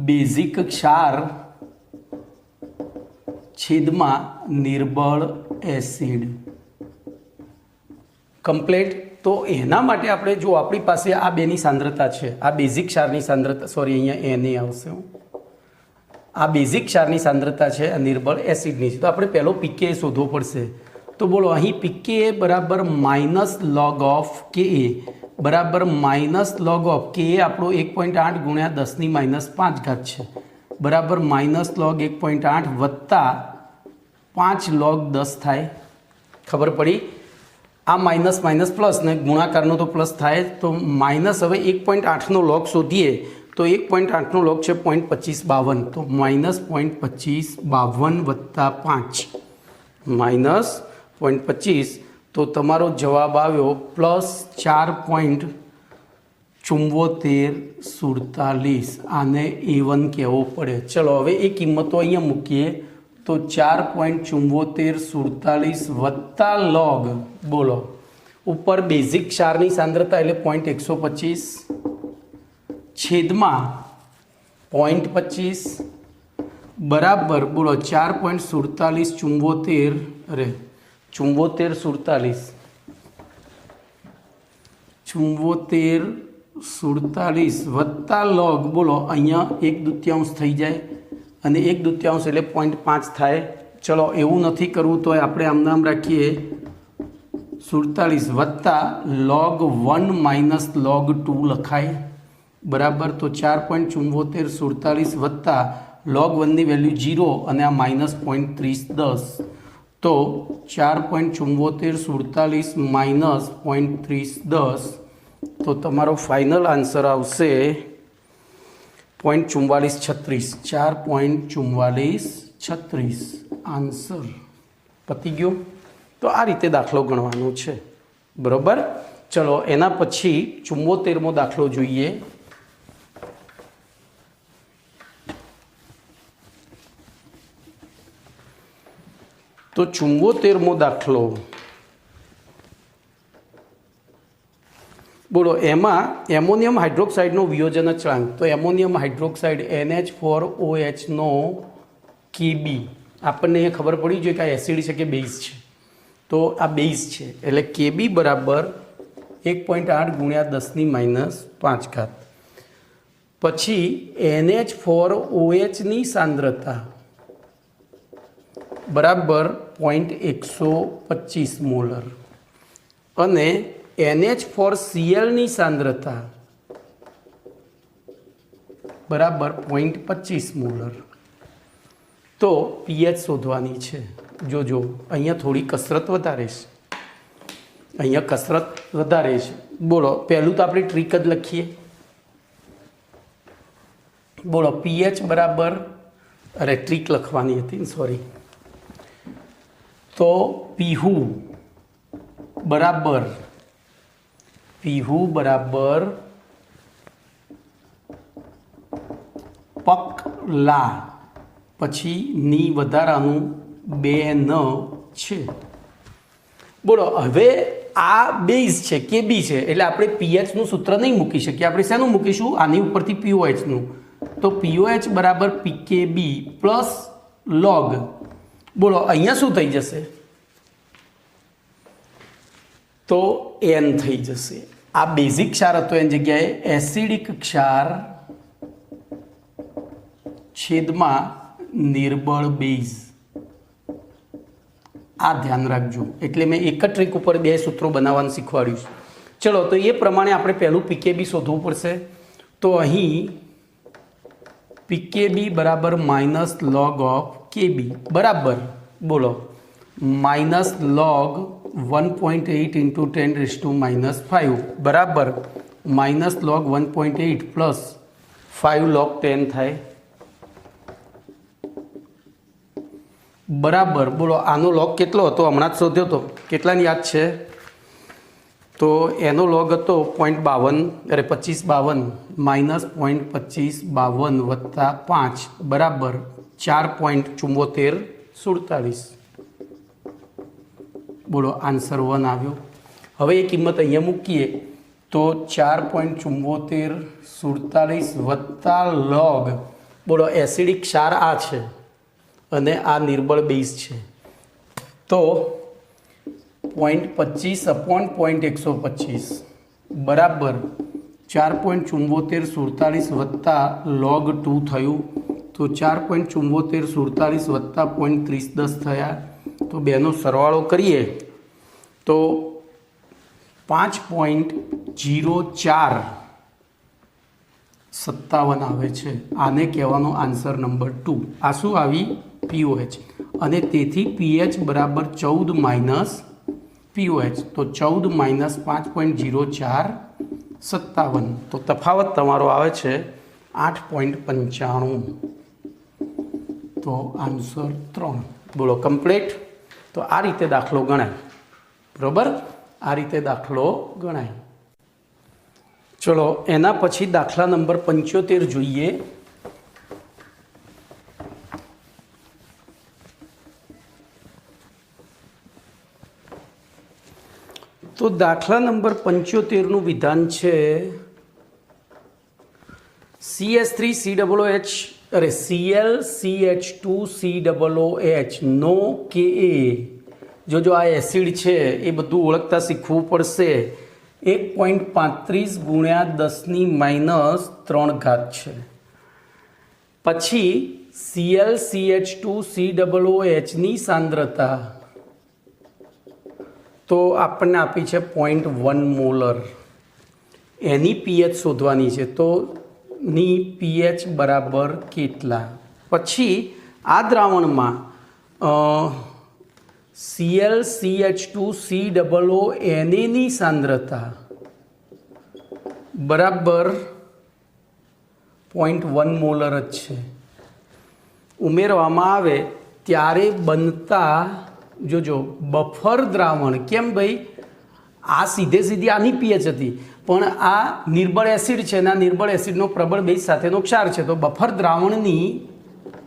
બેઝિક ક્ષાર છેદમાં નિર્બળ એસિડ કમ્પ્લીટ. તો એના માટે આપણે જો આપણી પાસે આ બેની સાંદ્રતા છે, આ બેઝિક ક્ષારની સાંદ્રતા, સોરી અહીંયા એને આવશે, આ બેઝિક ક્ષારની સાંદ્રતા છે, આ નિર્બળ એસિડની છે. તો આપણે પહેલો પીકે શોધવો પડશે. તો બોલો અહીં પીકે બરાબર માઇનસ લોગ ઓફ કે એ બરાબર માઇનસ લોગ ઓફ કે એ આપણો 1.8 ગુણ્યા 10⁻5 છે બરાબર માઇનસ લોગ 1.8 વત્તા 5 લોગ 10 થાય. ખબર પડી? આ માઇનસ માઇનસ પ્લસ ને ગુણાકારનો તો પ્લસ થાય. તો માઇનસ હવે 1.8નો લોગ શોધીએ તો 1.8નો લોગ છે 0.2552, તો માઇનસ 0.2552 વત્તા 5 માઇનસ 0.25, તો તમારો જવાબ આવ્યો પ્લસ 4.7447. આને A1 કહેવો પડે. ચલો હવે એ કિંમતો અહીંયા મૂકીએ તો 4.7447 વત્તા લોગ બોલો ઉપર બેઝિક ક્ષારની સાંદ્રતા એટલે 0.125 છેદમાં 0.25 બરાબર બોલો 4.7447 વત્તા લોગ બોલો અહીંયા 1/2 થઈ જાય અને 1/2 એટલે 0.5 થાય. ચલો એવું નથી કરવું તો આપણે આમ નામ રાખીએ 47 વત્તા લોગ 1 માઇનસ લોગ 2 લખાય બરાબર. તો 4.7447 વત્તા લોગ 1ની વેલ્યુ 0 અને આ માઇનસ 0.3010, તો 4.7447 માઇનસ 0.3010, તો તમારો ફાઇનલ આન્સર આવશે 0.4436. 4.4436 આન્સર પતી ગયો. તો આ રીતે દાખલો ગણવાનો છે બરાબર. ચલો એના પછી 74મો દાખલો જોઈએ. તો 74મો દાખલો બોલો એમાં એમોનિયમ હાઇડ્રોક્સાઇડનો વિયોજન અચળાંક. તો એમોનિયમ હાઇડ્રોક્સાઇડ NH4OH નો Kb આપણને એ ખબર પડી જોઈએ કે આ એસિડ છે કે બેઝ છે. તો આ બેઝ છે એટલે Kb બરાબર 1.8 ગુણ્યા 10⁻5. પછી NH4OH ની સાંદ્રતા બરાબર 0.125 મોલર અને NH4Cl ની સાંદ્રતા બરાબર 0.25 મોલર. તો પીએચ શોધવાની છે. જોજો અહીંયા થોડી કસરત વધારે છે, અહીંયા કસરત વધારે છે. બોલો પહેલું તો આપણે ટ્રીક જ લખીએ. બોલો પીએચ બરાબર, અરે ટ્રીક લખવાની હતી સોરી. તો પીહુ બરાબર પકલા પછી ની વધારાનું 2 છે. બોલો હવે આ બેઝ છે Kb છે એટલે આપણે પીએચનું સૂત્ર નહીં મૂકી શકીએ. આપણે શેનું મૂકીશું? આની ઉપરથી પીઓએચનું. તો પીઓએચ બરાબર પીકેબ પ્લસ લોગ બોલો અહીંયા શું થઈ જશે? તો એન થઈ જશે. આ બેઝિક ક્ષાર હતો એની જગ્યાએ એસિડિક ક્ષાર છેદમાં નિર્બળ બેઝ. આ ધ્યાન રાખજો. એટલે મેં એક જ ટ્રીક ઉપર 2 સૂત્રો બનાવવાનું શીખવાડ્યું છે. ચલો તો એ પ્રમાણે આપણે પહેલું પીકેબી શોધવું પડશે. તો અહીં પીકેબી બરાબર માઇનસ લોગ ઓફ કેબી બરાબર બોલો માઇનસ લોગ 1.8 × 10⁻⁵ બરાબર માઇનસ લોગ 1.8 પ્લસ 5 log 10 થાય. બરાબર બોલો આનો લોગ કેટલો હતો હમણાં જ શોધ્યો હતો કેટલાની યાદ છે તો એનો લોગ હતો 2552 માઇનસ 0.2552 વત્તા 5 બરાબર 4.7447 બોલો આન્સર 1 આવ્યો હવે એ કિંમત અહીંયા મૂકીએ તો 4.7447 વત્તા લોગ બોલો એસિડિક ક્ષાર આ છે અને આ નિર્બળ બેઝ છે તો 0.25/0.125 બરાબર 4.7447 વત્તા લોગ 2 થયું તો 4.7447 વત્તા 0.3010 થયા તો બેનો સરવાળો કરીએ તો 5.0457 આવે છે આને કહેવાનો આન્સર નંબર 2 આ શું આવી POH અને તેથી pH બરાબર 14 માઇનસ POH તો 14 માઇનસ 5.0457 તો તફાવત તમારો આવે છે 8.95 તો આન્સર 3 બોલો કમ્પ્લીટ તો આ રીતે દાખલો ગણાય બરાબર આ રીતે દાખલો ગણાય ચલો એના પછી દાખલા નંબર 75 જોઈએ તો દાખલા નંબર 75 નું વિધાન છે CH3COOH અરે ClCH2COOH નો Ka જો આ એસિડ છે એ બધું ઓળખતા શીખવું પડશે 1.35 ગુણ્યા 10⁻³ છે પછી ClCH2COOH ની સાંદ્રતા તો આપણને આપી છે 0.1 મોલર એની pH શોધવાની છે તો ની pH બરાબર કેટલા પછી આ દ્રાવણમાં ClCH2COONA ની સાંદ્રતા બરાબર 0.1 મોલર જ છે ઉમેરવામાં આવે ત્યારે બનતા જોજો બફર દ્રાવણ કેમ ભાઈ આ સીધી આની pH હતી પણ આ નિર્બળ એસિડ છે અને આ નિર્બળ એસિડનો પ્રબળ બેઝ સાથેનો ક્ષાર છે તો બફર દ્રાવણની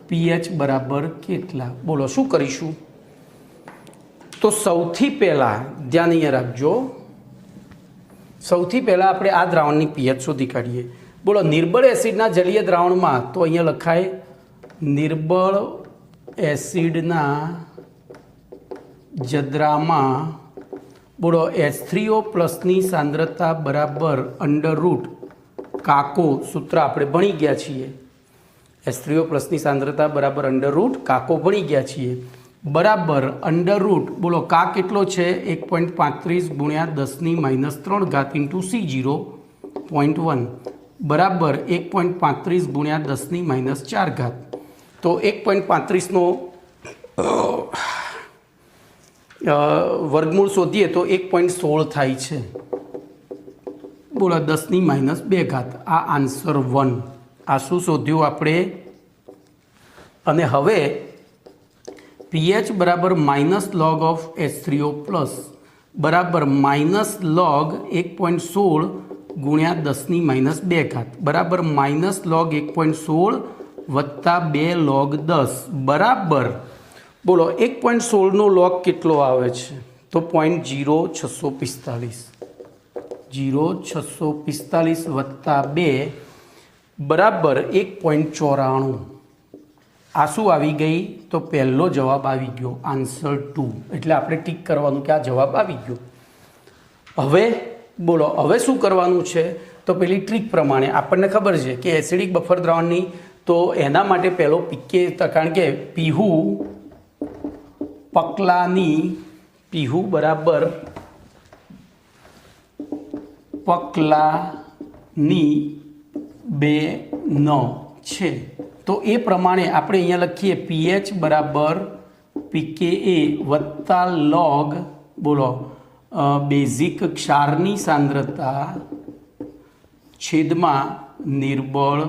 pH બરાબર કેટલા બોલો શું કરીશું તો સૌથી પહેલાં ધ્યાન અહીંયા રાખજો સૌથી પહેલાં આપણે આ દ્રાવણની pH શોધી કાઢીએ બોલો નિર્બળ એસિડના જલીય દ્રાવણમાં તો અહીંયા લખાય નિર્બળ એસિડના જદ્રામાં બોલો H3O પ્લસની સાંદ્રતા બરાબર અંડરરૂટ કાકો સૂત્ર આપણે ભણી ગયા છીએ H3O પ્લસની સાંદ્રતા બરાબર અંડરરૂટ કાકો ભણી ગયા છીએ બરાબર અંડરરૂટ બોલો કા કેટલો છે 1.35 ગુણ્યા 10⁻³ ઇન્ટુ C0.1 બરાબર 1.35 ગુણ્યા 10⁻⁴ તો 1.35નો વર્ગમૂળ શોધીએ તો 1.16 થાય છે બોલો 10⁻². આ આન્સર 1 આ શું શોધ્યું આપણે અને હવે pH બરાબર -log ઓફ H3O પ્લસ બરાબર -log 1.16 ગુણ્યા 10⁻² બરાબર -log 1.16 વત્તા 2 log 10 બરાબર બોલો 1.16 નો લોગ કેટલો આવે છે તો 0.0645 0.645 વત્તા 2 બરાબર 1.94 આ શું આવી ગઈ તો પહેલો જવાબ આવી ગયો આન્સર 2 એટલે આપણે ટીક કરવાનું કે આ જવાબ આવી ગયો હવે બોલો હવે શું કરવાનું છે તો પેલી ટ્રીક પ્રમાણે આપણને ખબર છે કે એસિડિક બફર દ્રાવણની તો એના માટે પહેલો પીકે કારણ કે પીહુ પકલાની પીહુ બરાબર પકલાની 2 છે તો એ પ્રમાણે આપણે અહીંયા લખીએ pH બરાબર pKa વત્તા log બોલો બેઝિક ક્ષારની સાંદ્રતા છેદમાં નિર્બળ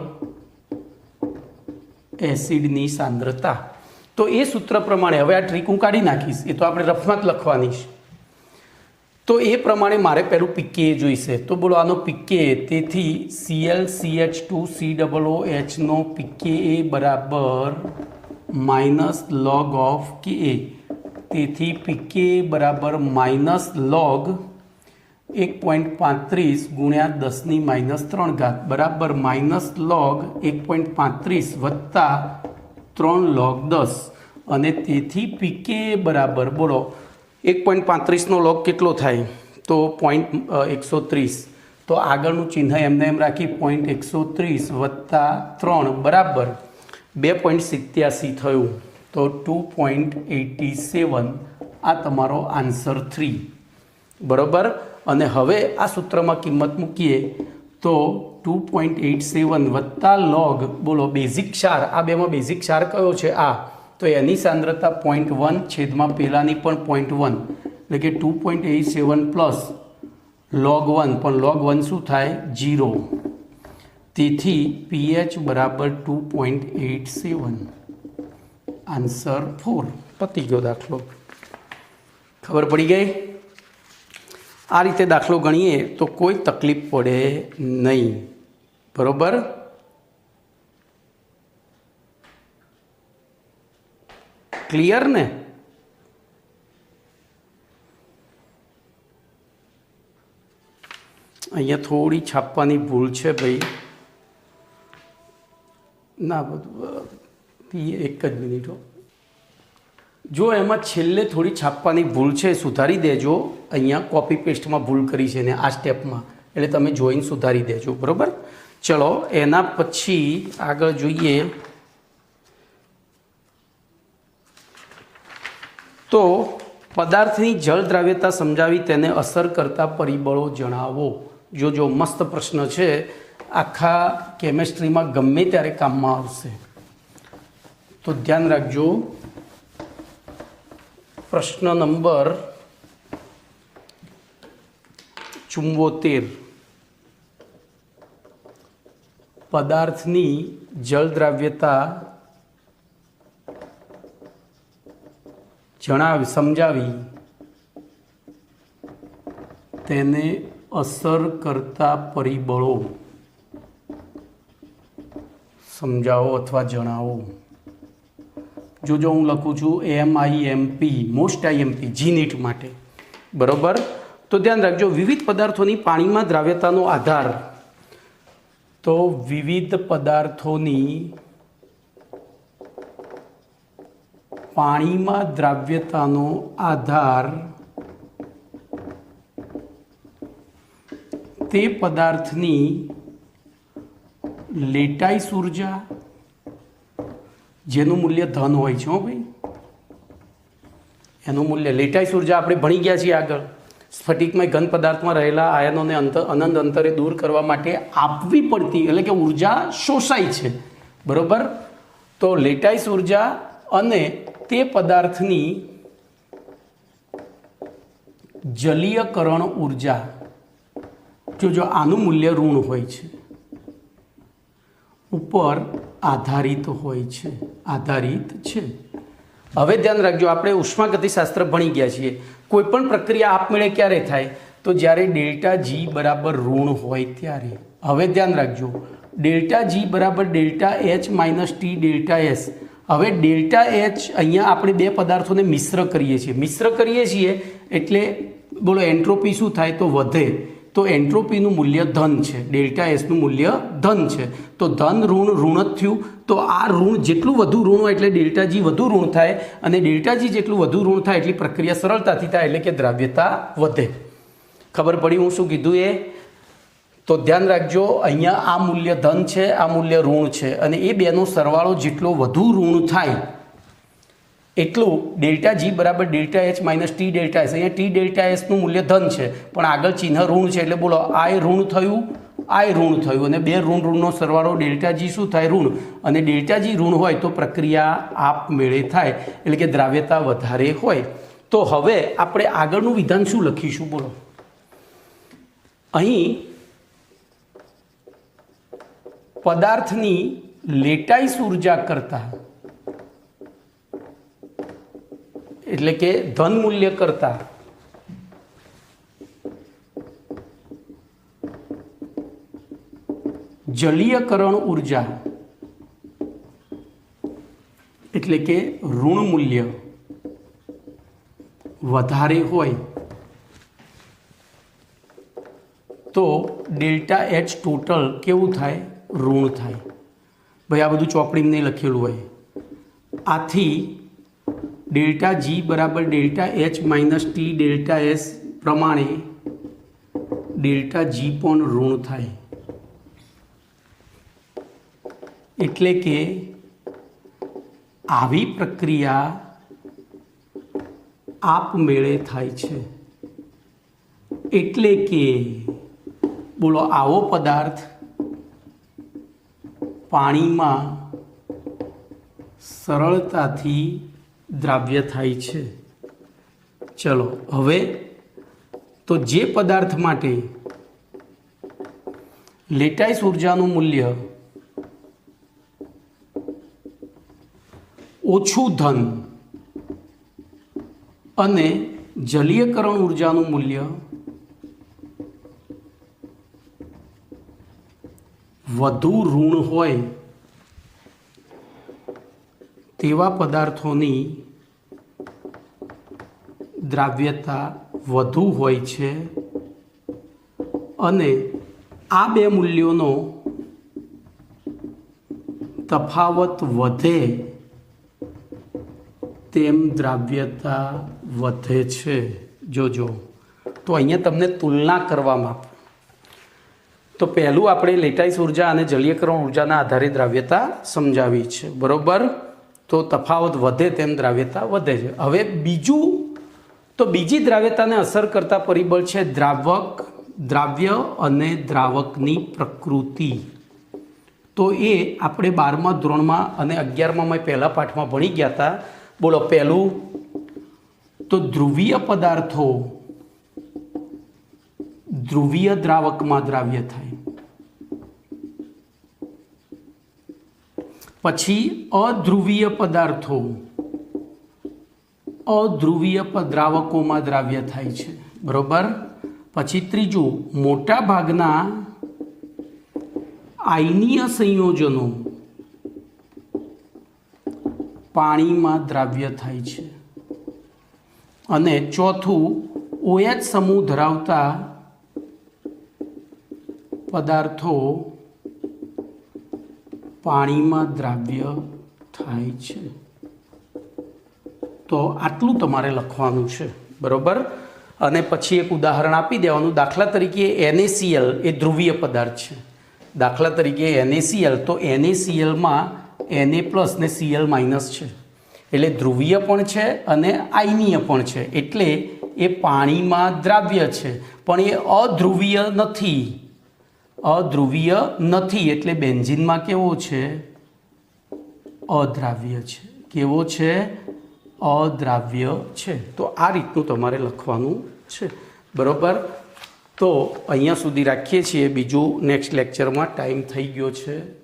એસિડની સાંદ્રતા તો એ સૂત્ર પ્રમાણે હવે આ ટ્રીક હું કાઢી નાખીશ, એ તો આપણે રફમાં જ લખવાની છે. તો એ પ્રમાણે મારે પહેલું પીકે જોઈશે. તો બોલો આનો પીકે, તેથી ClCH2COOH નો પીકે બરાબર માઇનસ લોગ ઓફ કે. તેથી પીકે બરાબર માઇનસ લોગ 1.35 ગુણ્યા 10⁻³ બરાબર માઇનસ લોગ 1.35 વત્તા 3 log 10. અને તેથી પીકે બરાબર બોલો 1.35નો લોગ કેટલો થાય? તો 0.130. તો આગળનું ચિહ્ન એમને એમ રાખી 0.130 વત્તા 3 બરાબર 2.87 થયું. તો 2.87 આ તમારો આન્સર 3 બરાબર. અને હવે આ સૂત્રમાં કિંમત મૂકીએ તો 2.87 વત્તા લોગ બોલો બેઝિક ક્ષાર, આ બેમાં બેઝિક ક્ષાર કયો છે? આ. તો એની સાંદ્રતા 0.1 છેદમાં પહેલાંની પણ 0.1 એટલે કે 2.87 પ્લસ log 1, પણ log 1 શું થાય? 0. તેથી pH બરાબર 2.87, આન્સર 4. પતી ગયો દાખલો. ખબર પડી ગઈ? આ રીતે દાખલો ગણીએ તો કોઈ તકલીફ પડે નહીં. બરોબર. ક્લિયર ને? અહીંયા થોડી છાપવાની ભૂલ છે ભાઈ. ના બધું એક જ મિનિટ હો. જો એમાં છેલ્લે થોડી છાપવાની ભૂલ છે, સુધારી દેજો. અહીંયા કોપી પેસ્ટમાં ભૂલ કરી છે ને આ સ્ટેપમાં, એટલે તમે જોઈને સુધારી દેજો. બરાબર. ચલો એના પછી આગળ જોઈએ. તો પદાર્થની જળ દ્રાવ્યતા સમજાવી તેને અસર કરતા પરિબળો જણાવો. જો મસ્ત પ્રશ્ન છે, આખા કેમેસ્ટ્રીમાં ગમે ત્યારે કામમાં આવશે. તો ધ્યાન રાખજો. પ્રશ્ન નંબર 74. પદાર્થની જળ દ્રાવ્યતા સમજાવી તેને અસર કરતા પરિબળો સમજાવો અથવા જણાવો. જો હું લખું છું MIMP, મોસ્ટ IMP, GNET માટે. બરોબર. તો ધ્યાન રાખજો. વિવિધ પદાર્થોની પાણીમાં દ્રાવ્યતાનો આધાર. તો વિવિધ પદાર્થોની પાણીમાં દ્રાવ્યતાનો આધાર તે પદાર્થની લેટાઈસ ઉર્જા, જેનું મૂલ્ય ધન હોય છે. ભાઈ એનું મૂલ્ય લેટાઈસ ઉર્જા આપણે ભણી ગયા છીએ આગળ. સ્ફટિકમય ઘન પદાર્થમાં રહેલા આયનોને અનંત અંતરે દૂર કરવા માટે આપવી પડતી, એટલે કે ઉર્જા શોષાય છે. બરોબર. તો લેટાઈસ ઉર્જા અને તે પદાર્થની જલીયકરણ ઉર્જા, જો આનું મૂલ્ય ઋણ હોય છે, ઉપર આધારિત હોય છે, આધારિત છે. હવે ધ્યાન રાખજો, આપણે ઉષ્માગતિશાસ્ત્ર ભણી ગયા છીએ. કોઈ પણ પ્રક્રિયા આપમેળે ક્યારે થાય? તો જ્યારે ડેલ્ટા જી બરાબર ઋણ હોય ત્યારે. હવે ધ્યાન રાખજો, ડેલ્ટા જી બરાબર delta H minus T delta S. હવે ડેલ્ટા એચ અહીંયા આપણે બે પદાર્થોને મિશ્ર કરીએ છીએ એટલે બોલો એન્ટ્રોપી શું થાય? તો વધે. તો એન્ટ્રોપીનું મૂલ્ય ધન છે, ડેલ્ટા એસનું મૂલ્ય ધન છે. તો ધન ઋણ ઋણ જ થયું. તો આ ઋણ જેટલું વધુ ઋણ હોય એટલે ડેલ્ટા જી વધુ ઋણ થાય, અને ડેલ્ટા જી જેટલું વધુ ઋણ થાય એટલી પ્રક્રિયા સરળતાથી થાય, એટલે કે દ્રાવ્યતા વધે. ખબર પડી હું શું કીધું એ? તો ધ્યાન રાખજો, અહીંયા આ મૂલ્ય ધન છે, આ મૂલ્ય ઋણ છે, અને એ બેનો સરવાળો જેટલો વધુ ઋણ થાય એટલું ડેલ્ટા જી બરાબર delta H minus T delta S. અહીંયા ટી ડેલ્ટા એસનું મૂલ્ય ધન છે, પણ આગળ ચિહ્ન ઋણ છે, એટલે બોલો આય ઋણ થયું, આય ઋણ થયું, અને બે ઋણનો સરવાળો ડેલ્ટા જી શું થાય? ઋણ. અને ડેલ્ટા જી ઋણ હોય તો પ્રક્રિયા આપમેળે થાય, એટલે કે દ્રાવ્યતા વધારે હોય. તો હવે આપણે આગળનું વિધાન શું લખીશું? બોલો. અહીં પદાર્થની લેટાઈસ ઉર્જા કરતાં એટલે કે ધન મૂલ્ય કરતાં જલીયકરણ ઉર્જા એટલે કે ઋણ મૂલ્ય વધારે હોય તો ડેલ્ટા એચ ટોટલ કેવું થાય? ઋણ થાય. ભાઈ આ બધું ચોપડીમાં નહીં લખેલું હોય. આથી ડેલ્ટા જી બરાબર delta H minus T delta S પ્રમાણે ડેલ્ટા જી પણ ઋણ થાય. એટલે કે આવી પ્રક્રિયા આપમેળે થાય છે. એટલે કે બોલો, આવો પદાર્થ પાણીમાં સરળતાથી દ્રાવ્ય થાય છે. ચલો હવે તો જે પદાર્થ માટે લેટાઈસ ઉર્જાનું મૂલ્ય ઓછું ધન અને જલીયકરણ ઉર્જાનું મૂલ્ય વધુ ઋણ હોય તેવા પદાર્થોની દ્રાવ્યતા વધુ હોય છે અને આ બે મૂલ્યોનો તફાવત વધે તેમ દ્રાવ્યતા વધે છે. જોજો, તો અહીંયા તમને તુલના કરવામાં તો પહેલું આપણે લેટાઈસ ઉર્જા અને જલીયકરણ ઉર્જાના આધારે દ્રાવ્યતા સમજાવી છે, બરોબર. તો તફાવત વધે તેમ દ્રાવ્યતા વધે છે. હવે બીજું તો બીજી દ્રાવ્યતાને અસર કરતા પરિબળ છે દ્રાવ્ય અને દ્રાવકની પ્રકૃતિ. તો એ આપણે 12મા ધોરણમાં અને 11મા પહેલા પાઠમાં ભણી ગયા હતા. બોલો, પહેલું તો ધ્રુવીય પદાર્થો ધ્રુવીય દ્રાવકમાં દ્રાવ્ય થાય. પછી અધ્રુવીય પદાર્થો અધ્રુવીય દ્રાવકોમાં દ્રાવ્ય થાય છે, બરોબર. પછી ત્રીજું, મોટા ભાગના આયનીય સંયોજનો પાણીમાં દ્રાવ્ય થાય છે. અને ચોથું, OH સમૂહ ધરાવતા પદાર્થો પાણીમાં દ્રાવ્ય થાય છે. તો આટલું તમારે લખવાનું છે, બરોબર. અને પછી એક ઉદાહરણ આપી દેવાનું. દાખલા તરીકે NaCl એ ધ્રુવીય પદાર્થ છે. દાખલા તરીકે NaCl, તો NaClમાં Na+ ને Cl- છે, એટલે ધ્રુવીય પણ છે અને આયનીય પણ છે. એટલે એ પાણીમાં દ્રાવ્ય છે, પણ એ અધ્રુવીય નથી. એટલે બેન્ઝીનમાં કેવો છે? અદ્રાવ્ય છે. કેવો છે? અદ્રાવ્ય છે. તો આ રીતનું તમારે લખવાનું છે, બરોબર. તો અહીંયા સુધી રાખીએ છીએ. બીજું નેક્સ્ટ લેક્ચરમાં ટાઈમ થઈ ગયો છે.